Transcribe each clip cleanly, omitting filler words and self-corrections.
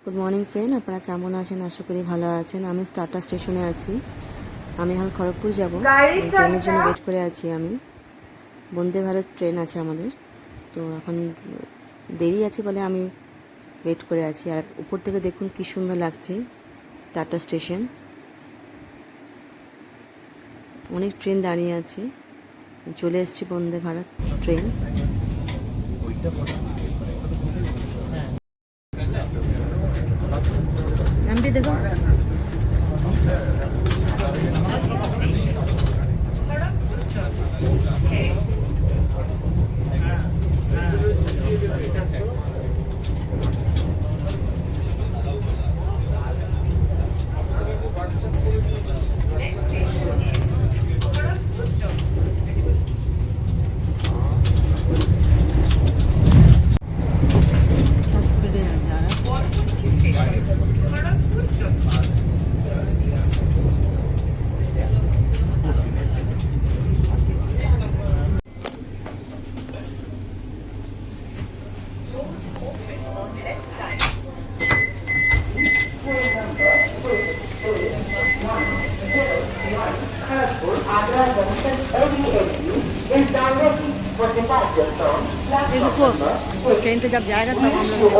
Good morning friend, আপনারা কেমন আছেন? আশা করি ভালো আছেন। আমি টাটা স্টেশনে আছি। আমি এখন খড়গপুর যাব, ট্রেনের জন্য ওয়েট করে আছি। আমি বন্দে ভারত ট্রেন আছে আমাদের, তো এখন দেরি আছে বলে আমি ওয়েট করে আছি। আর উপর থেকে দেখুন কি সুন্দর লাগছে টাটা স্টেশন। অনেক ট্রেন দাঁড়িয়ে আছে। চলে এসেছি বন্দে ভারত ট্রেন। নামটি দেখো। ट्रेन से जब जाएगा तब हम लोग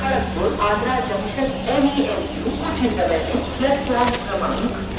खड़गपुर आगरा जंक्शन MEMU कुछ समय में प्लेटफॉर्म क्रमांक